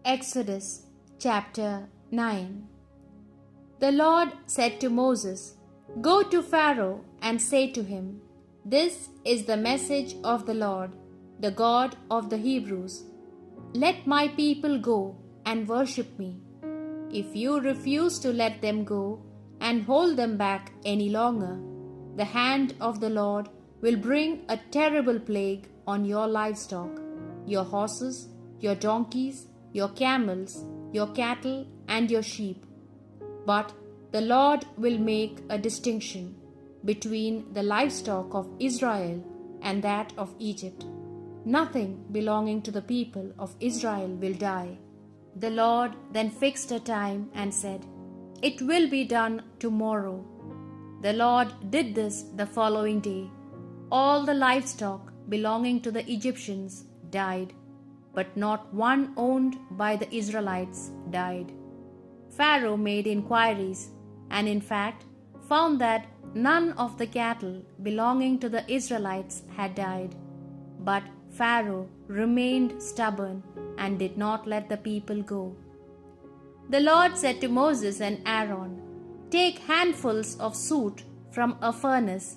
Exodus chapter 9. The Lord said to Moses, "Go to Pharaoh and say to him, 'This is the message of the Lord, the God of the Hebrews. Let my people go and worship me. If you refuse to let them go and hold them back any longer, the hand of the Lord will bring a terrible plague on your livestock, your horses, your donkeys, your camels, your cattle, and your sheep. But the Lord will make a distinction between the livestock of Israel and that of Egypt. Nothing belonging to the people of Israel will die.'" The Lord then fixed a time and said, "It will be done tomorrow." The Lord did this the following day. All the livestock belonging to the Egyptians died, but not one owned by the Israelites died. Pharaoh made inquiries, and in fact found that none of the cattle belonging to the Israelites had died. But Pharaoh remained stubborn and did not let the people go. The Lord said to Moses and Aaron, "Take handfuls of soot from a furnace,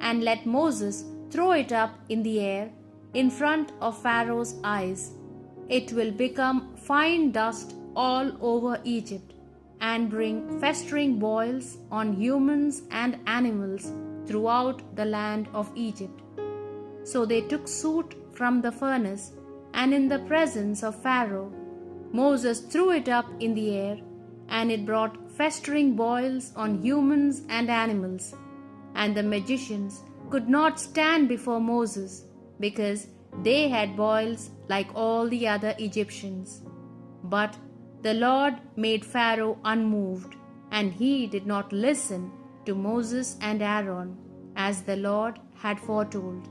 and let Moses throw it up in the air in front of Pharaoh's eyes. It will become fine dust all over Egypt and bring festering boils on humans and animals throughout the land of Egypt." So they took soot from the furnace, and in the presence of Pharaoh, Moses threw it up in the air, and it brought festering boils on humans and animals. And the magicians could not stand before Moses, because they had boils like all the other Egyptians. But the Lord made Pharaoh unmoved, and he did not listen to Moses and Aaron, as the Lord had foretold.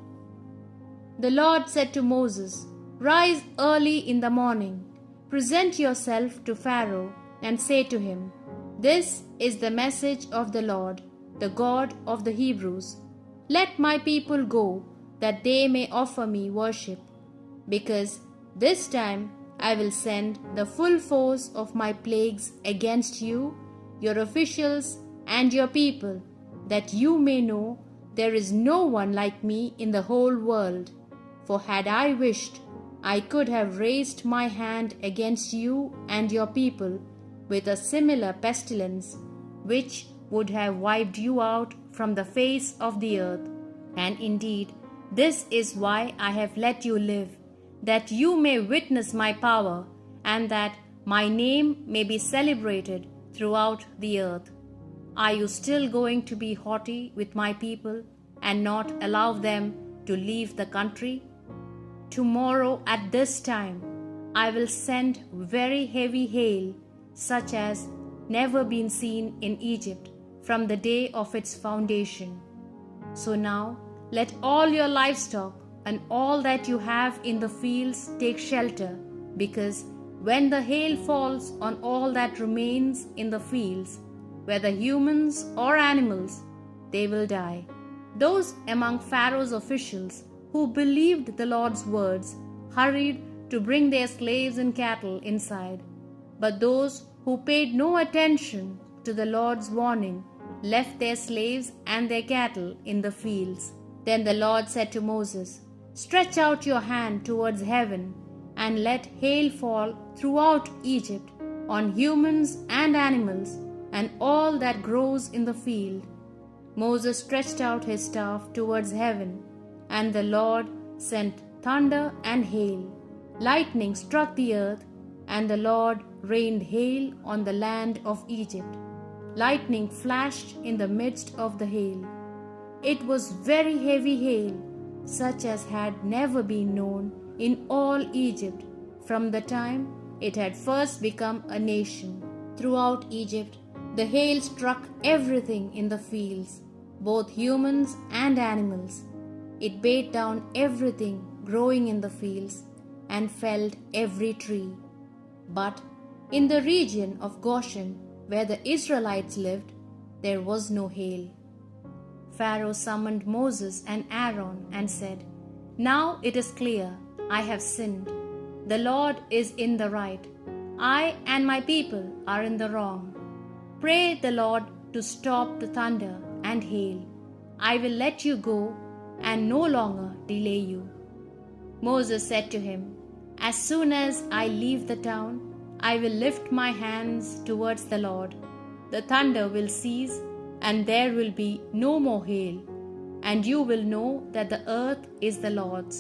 The Lord said to Moses, "Rise early in the morning, present yourself to Pharaoh, and say to him, 'This is the message of the Lord, the God of the Hebrews. Let my people go, that they may offer me worship. Because this time I will send the full force of my plagues against you, your officials, and your people, that you may know there is no one like me in the whole world. For had I wished, I could have raised my hand against you and your people with a similar pestilence, which would have wiped you out from the face of the earth. And indeed, this is why I have let you live, that you may witness my power, and that my name may be celebrated throughout the earth. Are you still going to be haughty with my people and not allow them to leave the country? Tomorrow at this time I will send very heavy hail, such as never been seen in Egypt from the day of its foundation. So now let all your livestock and all that you have in the fields take shelter, because when the hail falls on all that remains in the fields, whether humans or animals, they will die." Those among Pharaoh's officials who believed the Lord's words hurried to bring their slaves and cattle inside. But those who paid no attention to the Lord's warning left their slaves and their cattle in the fields. Then the Lord said to Moses, "Stretch out your hand towards heaven, and let hail fall throughout Egypt on humans and animals and all that grows in the field." Moses stretched out his staff towards heaven, and the Lord sent thunder and hail. Lightning struck the earth, and the Lord rained hail on the land of Egypt. Lightning flashed in the midst of the hail. It was very heavy hail, such as had never been known in all Egypt from the time it had first become a nation. Throughout Egypt, the hail struck everything in the fields, both humans and animals. It beat down everything growing in the fields and felled every tree. But in the region of Goshen, where the Israelites lived, there was no hail. Pharaoh summoned Moses and Aaron and said, "Now it is clear I have sinned. The Lord is in the right. I and my people are in the wrong. Pray the Lord to stop the thunder and hail. I will let you go and no longer delay you." Moses said to him, "As soon as I leave the town, I will lift my hands towards the Lord. The thunder will cease, and there will be no more hail, and you will know that the earth is the Lord's.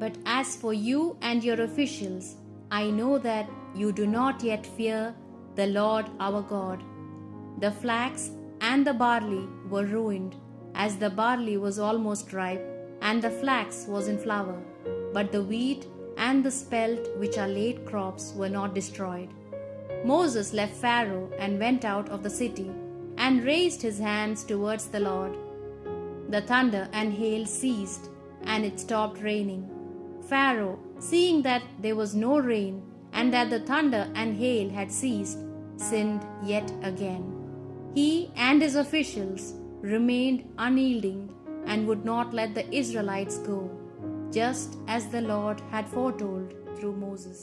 But as for you and your officials, I know that you do not yet fear the Lord our God." The flax and the barley were ruined, as the barley was almost ripe, and the flax was in flower, but the wheat and the spelt, which are late crops, were not destroyed. Moses left Pharaoh and went out of the city, and raised his hands towards the Lord. The thunder and hail ceased, and it stopped raining. Pharaoh, seeing that there was no rain, and that the thunder and hail had ceased, sinned yet again. He and his officials remained unyielding and would not let the Israelites go, just as the Lord had foretold through Moses.